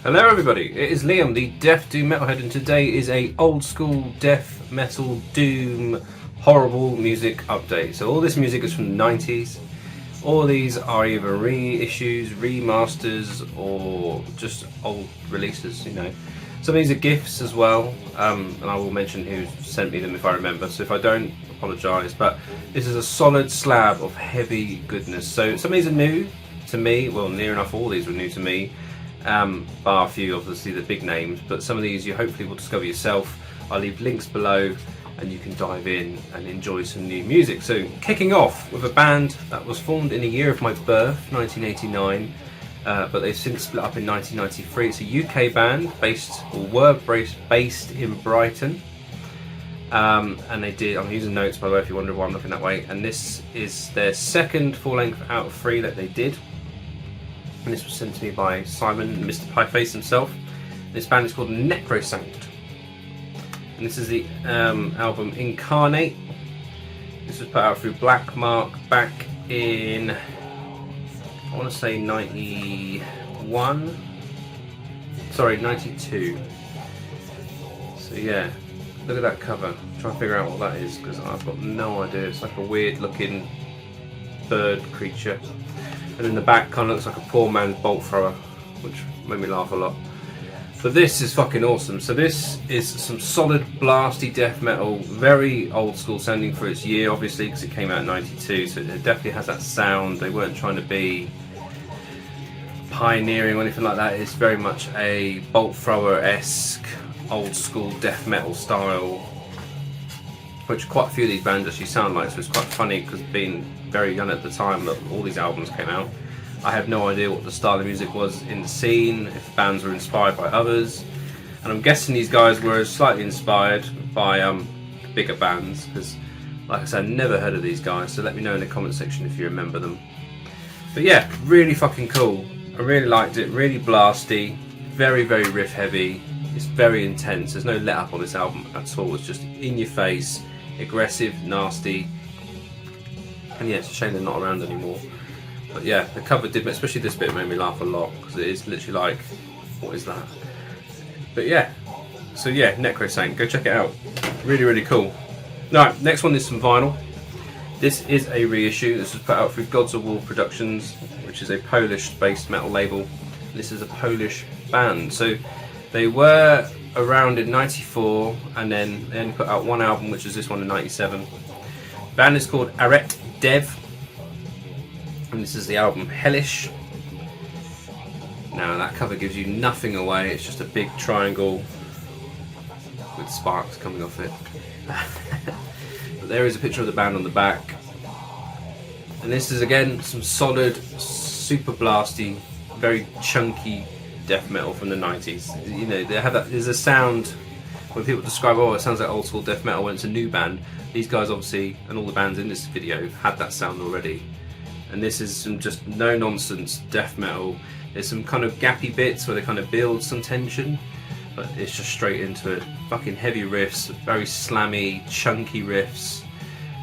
Hello everybody, it is Liam, the Death Doom Metalhead, and today is a old school death metal doom horrible music update. So all this music is from the 90s. All these are either reissues, remasters, or just old releases, you know. Some of these are gifts as well, and I will mention who sent me them if I remember, so if I don't, apologise. But this is a solid slab of heavy goodness. So some of these are new to me, well, near enough all these were new to me. Bar a few, obviously the big names, but some of these you hopefully will discover yourself. I'll leave links below and you can dive in and enjoy some new music. So kicking off with a band that was formed in the year of my birth, 1989, but they've since split up in 1993. It's a UK band based in Brighton, and they did, I'm using notes by the way if you wonder why I'm looking that way, and this is their second full length out of 3 that they did. And this was sent to me by Simon, Mr. Pieface himself. This band is called Necrosanct. And this is the album Incarnate. This was put out through Black Mark back in, I want to say 91? Sorry, 92. So yeah, look at that cover. Try and figure out what that is, because I've got no idea. It's like a weird looking bird creature. And then the back kind of looks like a poor man's bolt thrower, which made me laugh a lot. But this is fucking awesome. So this is some solid blasty death metal, very old school sounding for its year, obviously, because it came out in 92, so it definitely has that sound. They weren't trying to be pioneering or anything like that. It's very much a bolt thrower-esque, old school death metal style, which quite a few of these bands actually sound like. So it's quite funny, because being very young at the time that all these albums came out, I had no idea what the style of music was in the scene, if bands were inspired by others, and I'm guessing these guys were slightly inspired by bigger bands, because like I said, I never heard of these guys, so let me know in the comment section if you remember them. But yeah, really fucking cool. I really liked it, really blasty, very riff heavy. It's very intense. There's no let up on this album at all. It's just in your face, aggressive, nasty. And yeah, it's a shame they're not around anymore. But yeah, the cover did, especially this bit, made me laugh a lot, because it is literally like, what is that? But yeah, so yeah, Necrosanct, go check it out. Really cool. Alright, next one is some vinyl. This is a reissue. This was put out through Gods of War Productions, which is a Polish-based metal label. This is a Polish band. So they were around in 94, and then they only put out one album, which is this one in 97. The band is called Ahret Dev, and this is the album Hellish. Now that cover gives you nothing away, it's just a big triangle with sparks coming off it. But there is a picture of the band on the back, and this is again some solid, super blasty, very chunky death metal from the 90s. You know, they have that, there's a sound when people describe, oh, it sounds like old school death metal when it's a new band. These guys obviously, and all the bands in this video, had that sound already. And this is some just no nonsense death metal. There's some kind of gappy bits where they kind of build some tension, but it's just straight into it. Fucking heavy riffs, very slammy, chunky riffs.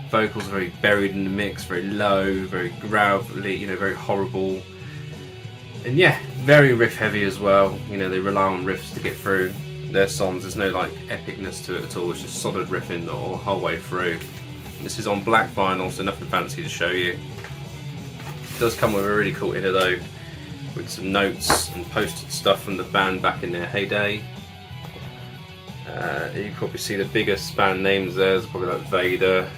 Vocals are very buried in the mix, very low, very gravelly, you know, very horrible. And yeah, very riff heavy as well. You know, they rely on riffs to get through their songs. There's no like epicness to it at all. It's just solid riffing the whole way through. This is on black vinyl, so nothing fancy to show you. It does come with a really cool inner though, with some notes and posted stuff from the band back in their heyday. You can probably see the biggest band names there. There's probably like Vader.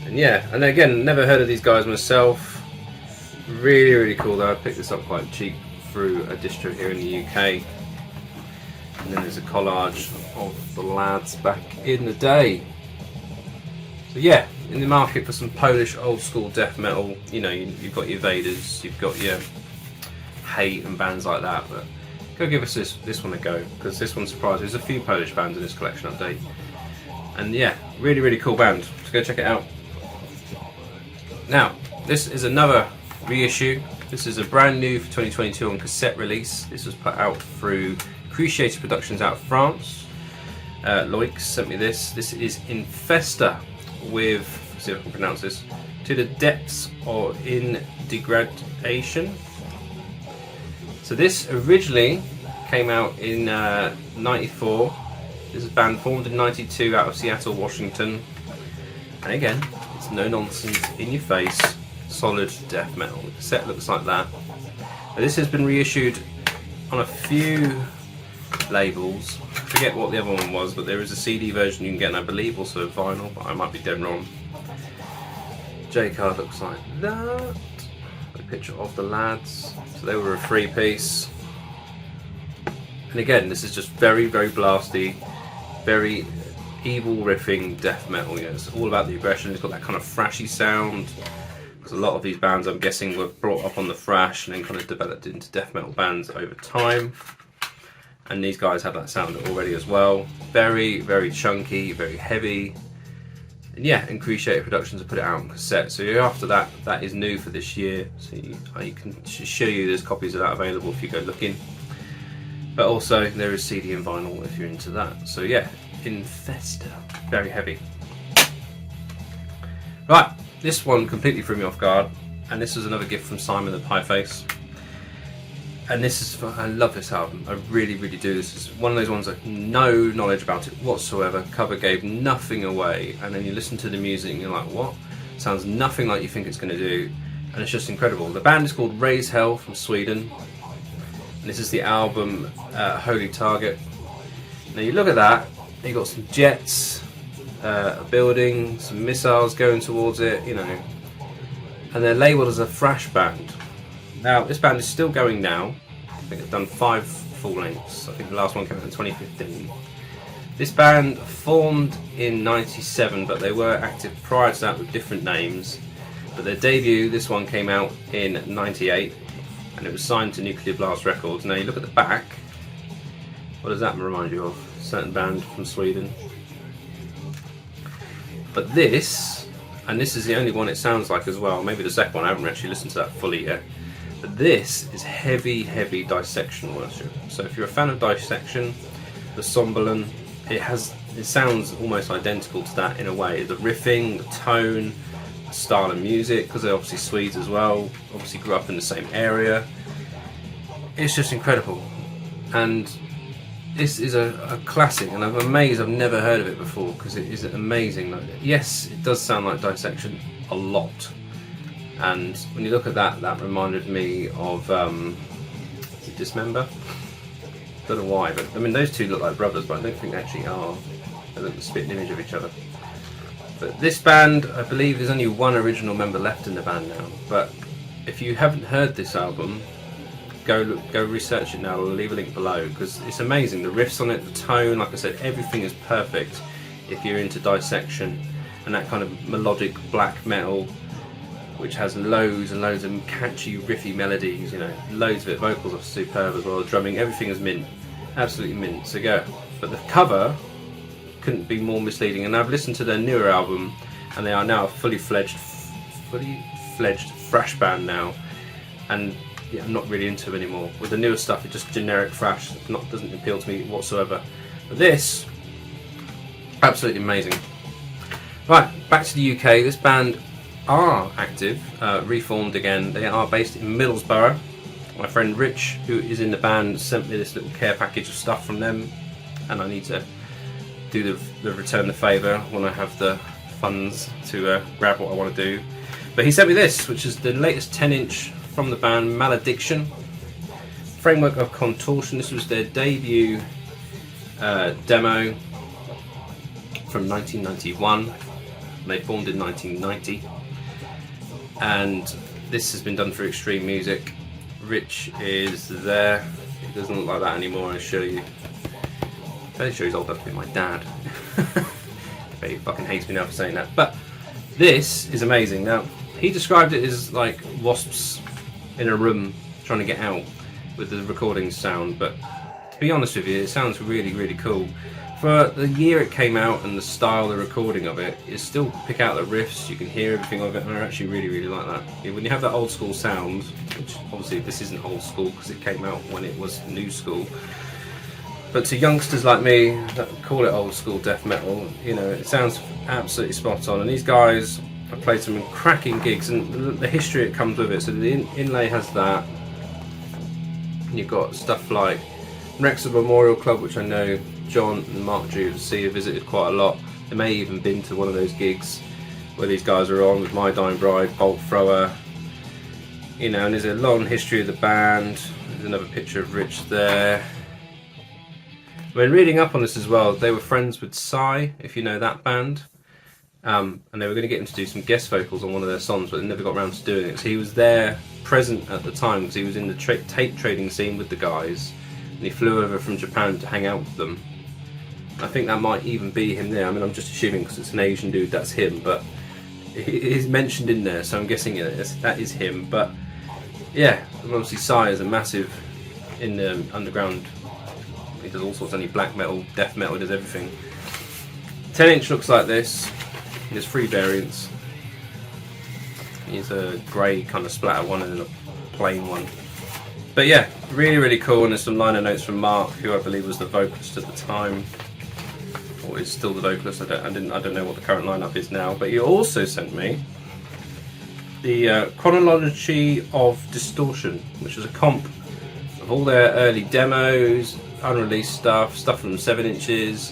And yeah, and again, never heard of these guys myself. Really cool though. I picked this up quite cheap through a distro here in the UK. And then there's a collage of the lads back in the day. So yeah, in the market for some Polish old school death metal, you know, you've got your Vaders, you've got your Hate and bands like that, but go give us this one a go, because this one surprised me. There's a few Polish bands in this collection update. And yeah, really cool band, so go check it out. Now, this is another reissue. This is a brand new for 2022 on cassette release. This was put out through Cruciator Productions out of France. Loic sent me this. This is Infester with, let's see if I can pronounce this, To the Depths or in Degradation. So this originally came out in '94. This is a band formed in '92 out of Seattle, Washington. And again, it's no nonsense, in your face, solid death metal. The set looks like that. Now, this has been reissued on a few labels. I forget what the other one was, but there is a CD version you can get, and I believe also a vinyl, but I might be dead wrong. J card looks like that. A picture of the lads. So they were a 3-piece. And again, this is just very, very blasty, very evil riffing death metal. You know, it's all about the aggression. It's got that kind of thrashy sound. Because a lot of these bands, I'm guessing, were brought up on the thrash and then kind of developed into death metal bands over time. And these guys have that sound already as well. Very, very chunky, very heavy. And yeah, and Cruciate Productions have put it out on cassette. So after that, that is new for this year. So I can show you there's copies of that available if you go looking. But also there is CD and vinyl if you're into that. So yeah, Infester, very heavy. Right, this one completely threw me off guard. And this was another gift from Simon the Pieface. And this is, I love this album, I really, really do. This is one of those ones I have no knowledge about it whatsoever. Cover gave nothing away, and then you listen to the music and you're like, what? Sounds nothing like you think it's going to do, and it's just incredible. The band is called Raise Hell from Sweden, and this is the album Holy Target. Now you look at that, you got some jets, a building, some missiles going towards it, you know, and they're labelled as a thrash band. Now, this band is still going now. I think they've done 5 full lengths. I think the last one came out in 2015. This band formed in '97, but they were active prior to that with different names. But their debut, this one came out in '98, and it was signed to Nuclear Blast Records. Now, you look at the back. What does that remind you of? A certain band from Sweden. But this, and this is the only one it sounds like as well. Maybe the second one, I haven't actually listened to that fully yet. But this is heavy, heavy dissection worship. So if you're a fan of dissection, the Somberland, it sounds almost identical to that in a way. The riffing, the tone, the style of music, because they're obviously Swedes as well, obviously grew up in the same area. It's just incredible. And this is a classic, and I'm amazed I've never heard of it before, because it is amazing. Like, yes, it does sound like dissection a lot. And when you look at that, that reminded me of Dismember. Don't know why, but I mean those two look like brothers, but I don't think they actually are. They look the spitting image of each other. But this band, I believe there's only one original member left in the band now. But if you haven't heard this album, go research it now. I'll leave a link below, because it's amazing. The riffs on it, the tone, like I said, everything is perfect if you're into dissection and that kind of melodic black metal, which has loads and loads of catchy, riffy melodies, you know, loads of it. Vocals are superb as well, the drumming, everything is mint, absolutely mint, so go. But the cover couldn't be more misleading, and I've listened to their newer album, and they are now a fully fledged thrash band now, and yeah, I'm not really into them anymore. With the newer stuff, it's just generic thrash, doesn't appeal to me whatsoever. But this, absolutely amazing. Right, back to the UK. This band are active, reformed again. They are based in Middlesbrough. My friend Rich, who is in the band, sent me this little care package of stuff from them, and I need to do the return the favour when I have the funds to grab what I want to do. But he sent me this, which is the latest 10-inch from the band, Malediction. Framework of Contortion. This was their debut demo from 1991. They formed in 1990. And this has been done through Extreme Music. Rich is there. He doesn't look like that anymore, I'll show you. I'm fairly sure he's old enough to be my dad. But he fucking hates me now for saying that. But this is amazing. Now, he described it as like wasps in a room trying to get out with the recording sound. But to be honest with you, it sounds really, really cool. For the year it came out and the style, the recording of it, you still pick out the riffs, you can hear everything of it, and I actually really, really like that. When you have that old school sound, which obviously this isn't old school because it came out when it was new school, but to youngsters like me that call it old school death metal, you know, it sounds absolutely spot on. And these guys have played some cracking gigs, and the history it comes with it. So the inlay has that. You've got stuff like Wrexham Memorial Club, which I know John and Mark G have visited quite a lot. They may even been to one of those gigs where these guys are on with My Dying Bride, Bolt Thrower, you know, and there's a long history of the band. There's another picture of Rich there. When reading up on this as well, they were friends with Psy, if you know that band, and they were going to get him to do some guest vocals on one of their songs, but they never got around to doing it. So he was there, present at the time, because he was in the tape trading scene with the guys, and he flew over from Japan to hang out with them. I think that might even be him there. I mean, I'm just assuming because it's an Asian dude, that's him, but he's mentioned in there, so I'm guessing that is him. But yeah, obviously Psy is a massive in the underground. He does all sorts of black metal, death metal, he does everything. 10-inch looks like this. There's 3 variants. Here's a grey kind of splatter one and then a plain one. But yeah, really, really cool. And there's some liner notes from Mark, who I believe was the vocalist at the time, or is still the vocalist. I don't know what the current lineup is now. But he also sent me the chronology of Distortion, which is a comp of all their early demos, unreleased stuff from 7 inches,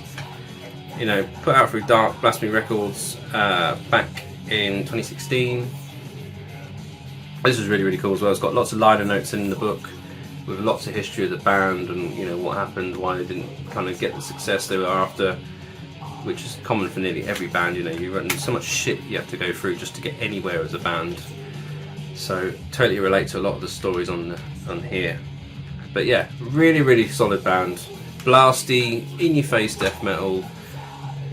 you know, put out through Dark Blasphemy Records back in 2016. This is really, really cool as well. It's got lots of liner notes in the book with lots of history of the band and, you know, what happened, why they didn't kind of get the success they were after, which is common for nearly every band. You know, you run so much shit you have to go through just to get anywhere as a band. So totally relate to a lot of the stories on here. But yeah, really, really solid band. Blasty, in-your-face death metal,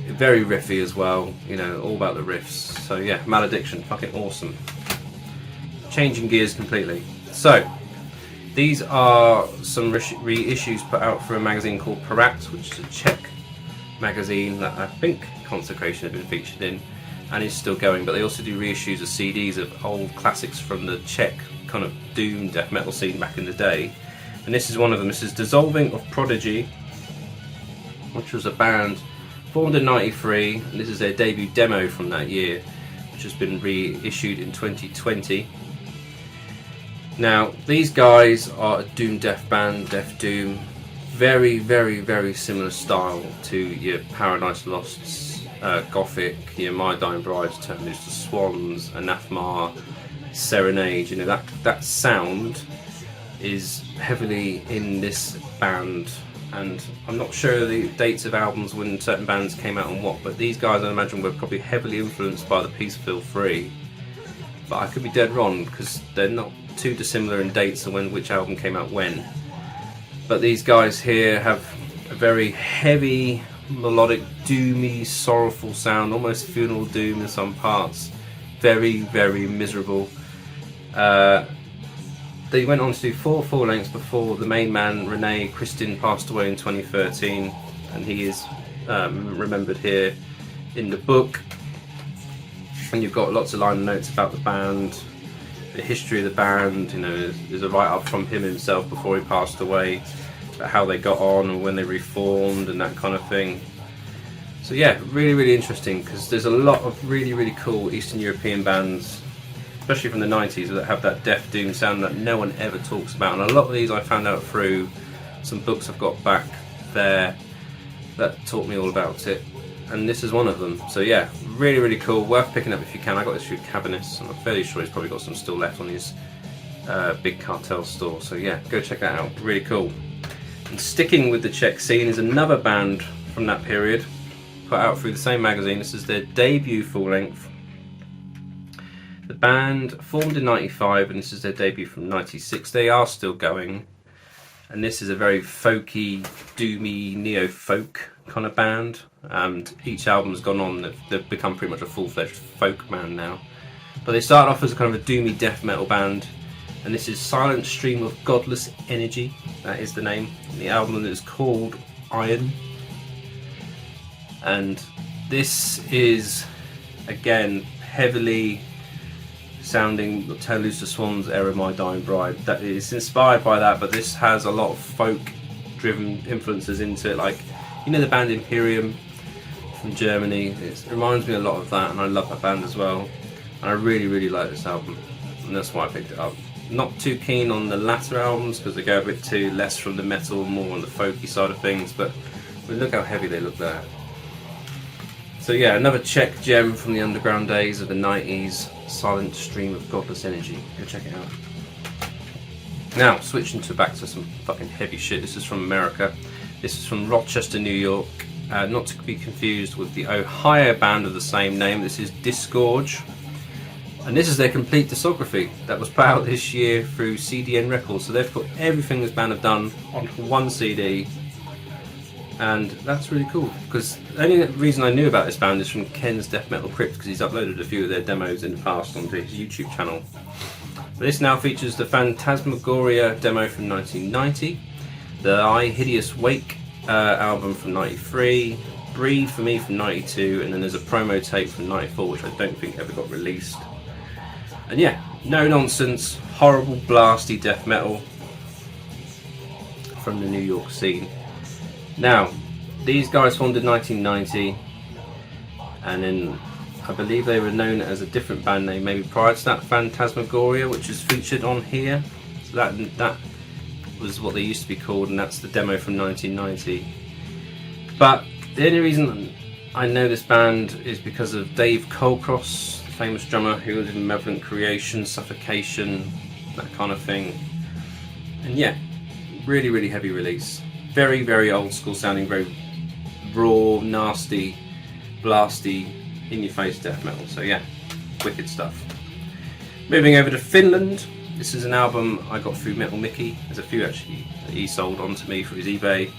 very riffy as well, you know, all about the riffs. So yeah, Malediction, fucking awesome. Changing gears completely. So, these are some reissues put out for a magazine called Parat, which is a Czech magazine that I think Consecration have been featured in and is still going, but they also do reissues of CDs of old classics from the Czech kind of doom death metal scene back in the day. And this is one of them. This is Dissolving of Prodigy, which was a band formed in '93, and this is their debut demo from that year, which has been reissued in 2020. Now, these guys are a doom death band, death doom, very, very, very similar style to your Paradise Lost's Gothic, your My Dying Brides, Turn Loose the Swans, Anathema, Serenade. You know, that sound is heavily in this band, and I'm not sure the dates of albums when certain bands came out and what, but these guys I imagine were probably heavily influenced by the piece Feel Free, but I could be dead wrong because they're not too dissimilar in dates and which album came out when. But these guys here have a very heavy, melodic, doomy, sorrowful sound, almost funeral doom in some parts, very, very miserable. They went on to do 4 full-lengths before the main man, Rene Christin, passed away in 2013, and he is remembered here in the book. And you've got lots of liner notes about the band, the history of the band. You know, there's a write-up from him himself before he passed away about how they got on and when they reformed and that kind of thing. So yeah, really, really interesting, because there's a lot of really, really cool Eastern European bands, especially from the 90s, that have that death doom sound that no one ever talks about. And a lot of these I found out through some books I've got back there that taught me all about it, and this is one of them. So yeah, really, really cool, worth picking up if you can. I got this through Cabinets, and I'm fairly sure he's probably got some still left on his big cartel store. So yeah, go check that out, really cool. And sticking with the Czech scene is another band from that period, put out through the same magazine. This is their debut full-length. The band formed in '95, and this is their debut from '96. They are still going, and this is a very folky, doomy, neo-folk kind of band. And each album's gone on, they've become pretty much a full-fledged folk band now. But they started off as a kind of a doomy death metal band, and this is Silent Stream of Godless Energy. That is the name. And the album is called Iron. And this is, again, heavily sounding Turn Loose the Swans era My Dying Bride. That is inspired by that, but this has a lot of folk driven influences into it, like, you know, the band Imperium from Germany. It reminds me a lot of that, and I love that band as well, and I really, really like this album, and that's why I picked it up. Not too keen on the latter albums because they go a bit too less from the metal, more on the folky side of things, but look how heavy they look there. So yeah, another Czech gem from the underground days of the 90s, Silent Stream of Godless Energy. Go check it out. Now, switching back to some fucking heavy shit. This is from America. This is from Rochester, New York. Not to be confused with the Ohio band of the same name. This is Disgorged. And this is their complete discography that was put out this year through CDN Records. So they've put everything this band have done onto one CD. And that's really cool, because the only reason I knew about this band is from Ken's Death Metal Crypt, because he's uploaded a few of their demos in the past onto his YouTube channel. But this now features the Phantasmagoria demo from 1990, the I Hideous Wake album from 93, Breathe for Me from 92, and then there's a promo tape from 94 which I don't think ever got released. And yeah, no nonsense, horrible blasty death metal from the New York scene. Now, these guys formed in 1990, and then I believe they were known as a different band name maybe prior to that, Phantasmagoria, which is featured on here. So that was what they used to be called, and that's the demo from 1990. But the only reason I know this band is because of Dave Colecross, the famous drummer who was in Malevolent Creation, Suffocation, that kind of thing. And yeah, really heavy release. Very old school sounding, very raw, nasty, blasty, in your face death metal. So yeah, wicked stuff. Moving over to Finland. This is an album I got through Metal Mickey. There's a few actually that he sold on to me through his eBay.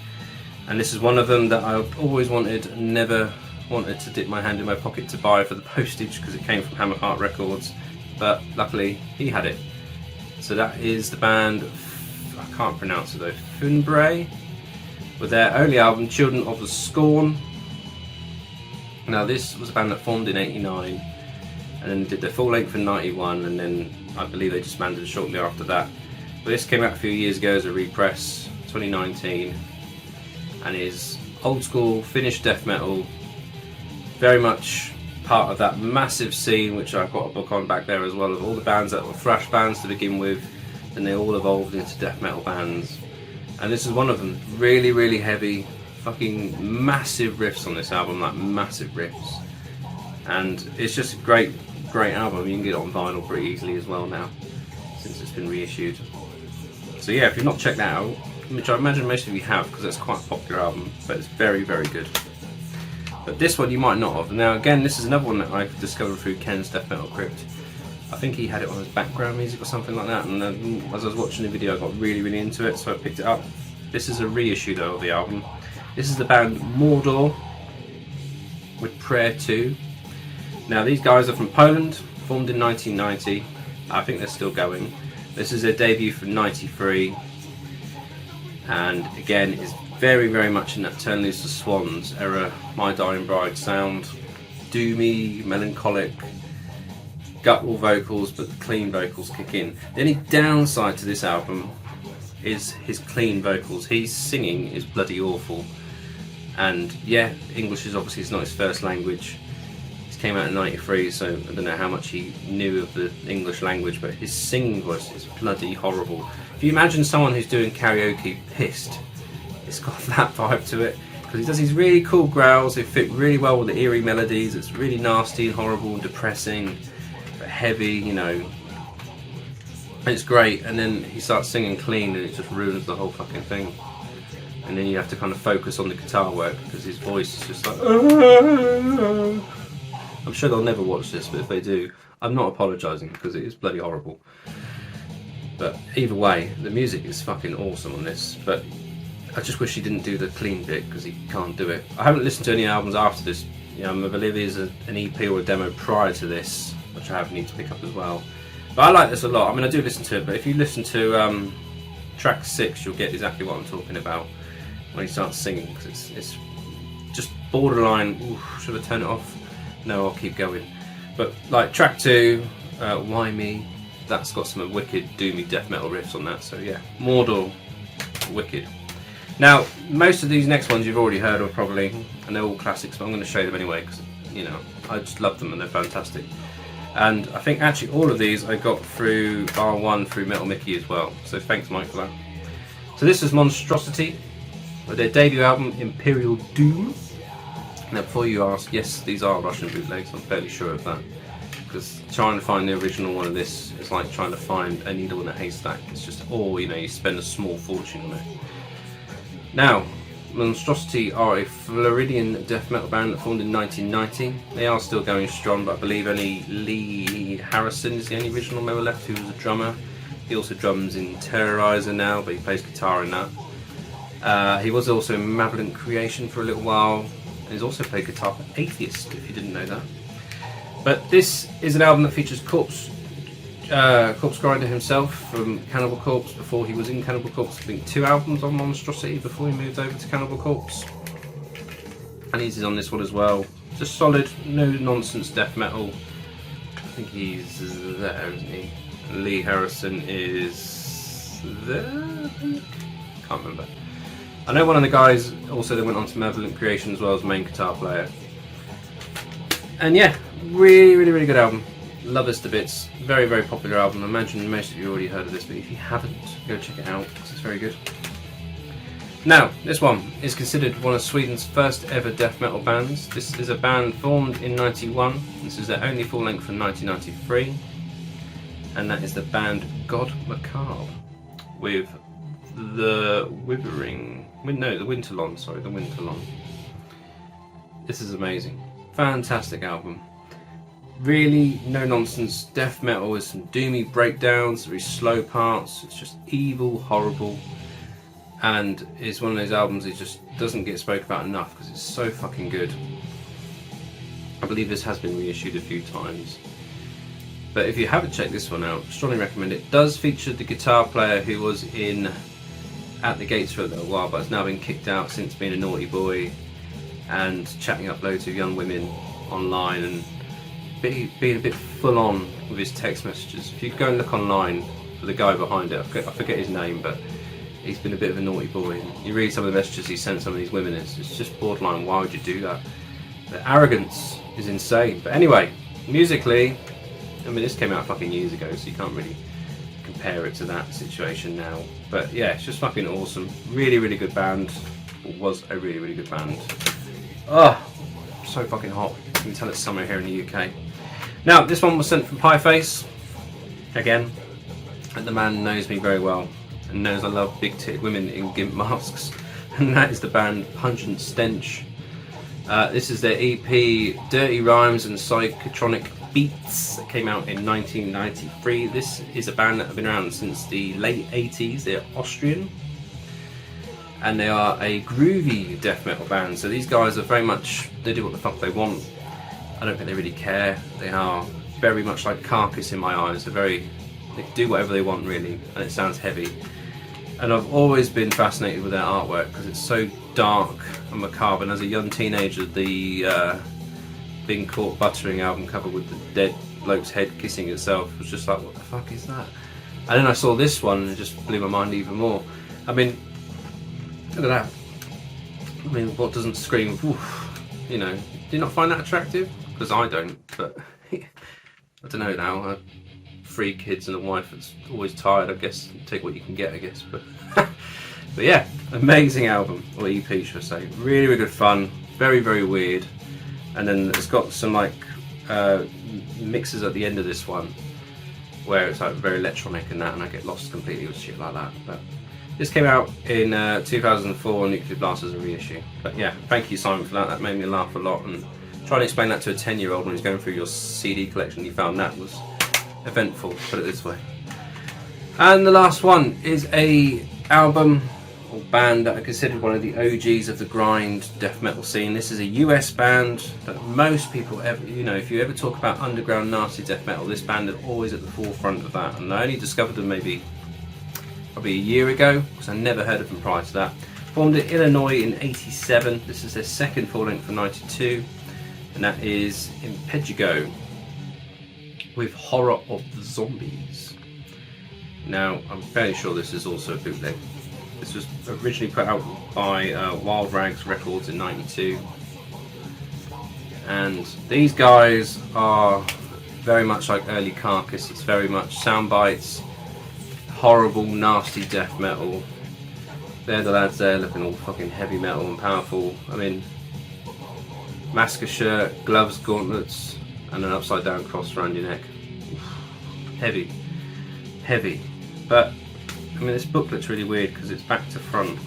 And this is one of them that I've always wanted, never wanted to dip my hand in my pocket to buy for the postage because it came from Hammerheart Records. But luckily he had it. So that is the band, I can't pronounce it though, Funebre, with their only album, Children of the Scorn. Now this was a band that formed in 89 and then did their full length in 91, and then I believe they disbanded shortly after that. But this came out a few years ago as a repress, 2019, and is old school Finnish death metal, very much part of that massive scene which I've got a book on back there as well, of all the bands that were thrash bands to begin with, and they all evolved into death metal bands. And this is one of them. Really heavy, fucking massive riffs on this album, like massive riffs. And it's just a great album. You can get it on vinyl pretty easily as well now, since it's been reissued. So yeah, if you've not checked that out, which I imagine most of you have, because it's quite a popular album, but it's very good. But this one you might not have. Now again, this is another one that I discovered through Ken's Death Metal Crypt. I think he had it on his background music or something like that, and as I was watching the video I got really into it, so I picked it up. This is a reissue though of the album. This is the band Mordor with Prayer 2. Now these guys are from Poland, formed in 1990. I think they're still going. This is their debut from 93, and again is very much in that Turn Loose the Swans era, My Dying Bride sound. Doomy, melancholic, guttural vocals, but the clean vocals kick in. The only downside to this album is his clean vocals. His singing is bloody awful, and yeah, English is obviously not his first language. This came out in 93, so I don't know how much he knew of the English language, but his singing voice is bloody horrible. If you imagine someone who's doing karaoke pissed, it's got that vibe to it, because he does these really cool growls. They fit really well with the eerie melodies. It's really nasty and horrible and depressing, but heavy, you know. It's great, and then he starts singing clean and it just ruins the whole fucking thing. And then you have to kind of focus on the guitar work because his voice is just like I'm sure they'll never watch this, but if they do, I'm not apologising because it is bloody horrible. But either way, the music is fucking awesome on this, but I just wish he didn't do the clean bit because he can't do it. I haven't listened to any albums after this. You know, I believe there's an EP or a demo prior to this, which I need to pick up as well. But I like this a lot. I mean, I do listen to it, but if you listen to track 6, you'll get exactly what I'm talking about when he starts singing, because it's just borderline. Ooh, should I turn it off? No, I'll keep going. But like track 2, Why Me? That's got some wicked doomy death metal riffs on that. So yeah, Mordor, wicked. Now, most of these next ones you've already heard of probably, and they're all classics, but I'm going to show them anyway because, you know, I just love them and they're fantastic. And I think actually all of these I got through R1 through Metal Mickey as well. So thanks, Mike, for that. So this is Monstrosity with their debut album Imperial Doom. Now before you ask, yes, these are Russian bootlegs, I'm fairly sure of that. Because trying to find the original one of this is like trying to find a needle in a haystack. It's just, you spend a small fortune on it. Now, Monstrosity are a Floridian death metal band that formed in 1990. They are still going strong, but I believe only Lee Harrison is the only original member left who was a drummer. He also drums in Terrorizer now, but he plays guitar in that. He was also in Malevolent Creation for a little while, and he's also played guitar for Atheist, if you didn't know that. But this is an album that features Corpse Grinder himself from Cannibal Corpse before he was in Cannibal Corpse. I think 2 albums on Monstrosity before he moved over to Cannibal Corpse. And he's on this one as well. Just solid, no nonsense death metal. I think he's there, isn't he? Lee Harrison is there? Can't remember. I know one of the guys also that went on to Malevolent Creation as well as main guitar player. And yeah, really good album. Love this to bits. Very popular album. I imagine most of you already heard of this, but if you haven't, go check it out because it's very good. Now, this one is considered one of Sweden's first ever death metal bands. This is a band formed in '91. This is their only full length from 1993, and that is the band Macabre with the Winterlon. Sorry, the Winterlon. This is amazing. Fantastic album. Really no nonsense death metal with some doomy breakdowns, very slow parts. It's just evil, horrible, and it's one of those albums that just doesn't get spoke about enough because it's so fucking good. I believe this has been reissued a few times, but if you haven't checked this one out, strongly recommend it. It does feature the guitar player who was in At the Gates for a little while, but has now been kicked out since being a naughty boy and chatting up loads of young women online and being a bit full on with his text messages. If you go and look online for the guy behind it, I forget his name, but he's been a bit of a naughty boy. And you read some of the messages he sent some of these women, it's just borderline, why would you do that? The arrogance is insane. But anyway, musically, I mean, this came out fucking years ago, so you can't really compare it to that situation now. But yeah, it's just fucking awesome. Really good band. Or was a really good band. Oh, so fucking hot. You can tell it's summer here in the UK. Now, this one was sent from Pieface, again, and the man knows me very well and knows I love big titted women in gimp masks, and that is the band Pungent Stench. This is their EP Dirty Rhymes and Psychotronic Beats that came out in 1993. This is a band that have been around since the late 80s. They're Austrian, and they are a groovy death metal band. So these guys are very much, they do what the fuck they want. I don't think they really care. They are very much like Carcass in my eyes. They do whatever they want really, and it sounds heavy. And I've always been fascinated with their artwork because it's so dark and macabre. And as a young teenager, the Being Caught Buttering album cover with the dead bloke's head kissing itself was just like, what the fuck is that? And then I saw this one and it just blew my mind even more. I mean, look at that. I mean, what doesn't scream, woof, you know? Do you not find that attractive? Because I don't, but I don't know now. I have 3 kids and a wife that's always tired, I guess. Take what you can get, I guess. But but yeah, amazing album, or EP should I say. Really good fun, very weird. And then it's got some like mixes at the end of this one where it's like very electronic and that, and I get lost completely with shit like that. But this came out in 2004 on Nuclear Blast as a reissue. But yeah, thank you Simon for that. That made me laugh a lot, and trying to explain that to a 10-year-old when he's going through your CD collection, you found that was eventful, put it this way. And the last one is a album or band that I consider one of the OGs of the grind death metal scene. This is a US band that most people ever, you know, if you ever talk about underground nasty death metal, this band is always at the forefront of that. And I only discovered them probably a year ago, because I never heard of them prior to that. Formed in Illinois in '87. This is their second full length from '92, and that is Impetigo with Horror of the Zombies. Now, I'm fairly sure this is also a bootleg. This was originally put out by Wild Rags Records in '92, and these guys are very much like early Carcass. It's very much sound bites, horrible, nasty death metal. They're the lads there looking all fucking heavy metal and powerful. I mean, masker shirt, gloves, gauntlets, and an upside down cross around your neck. Heavy, heavy. But I mean, this booklet's really weird because it's back to front.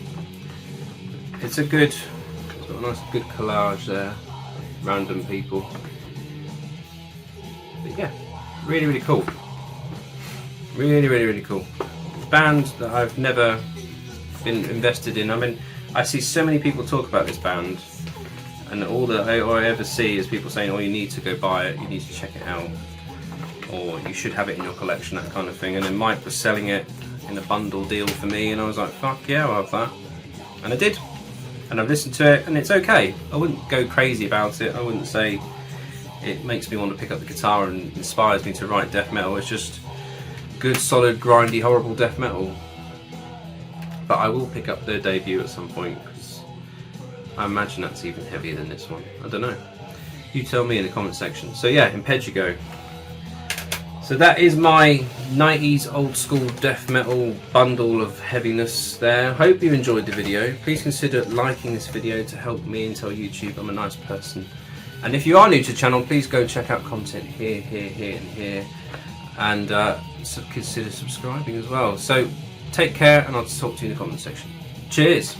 It's got a nice good collage there, random people. But yeah, really, really cool. Really, really, really cool. Band that I've never been invested in. I mean, I see so many people talk about this band, and all that I ever see is people saying, "Oh, you need to go buy it. You need to check it out, or you should have it in your collection," that kind of thing. And then Mike was selling it in a bundle deal for me, and I was like, "Fuck yeah, I'll have that," and I did. And I've listened to it, and it's okay. I wouldn't go crazy about it. I wouldn't say it makes me want to pick up the guitar and inspires me to write death metal. It's just good, solid, grindy, horrible death metal. But I will pick up their debut at some point, because I imagine that's even heavier than this one. I don't know. You tell me in the comment section. So yeah, Impetigo. So that is my 90s old school death metal bundle of heaviness there. Hope you enjoyed the video. Please consider liking this video to help me and tell YouTube I'm a nice person. And if you are new to the channel, please go check out content here, here, here and here. And consider subscribing as well. So take care, and I'll talk to you in the comment section. Cheers!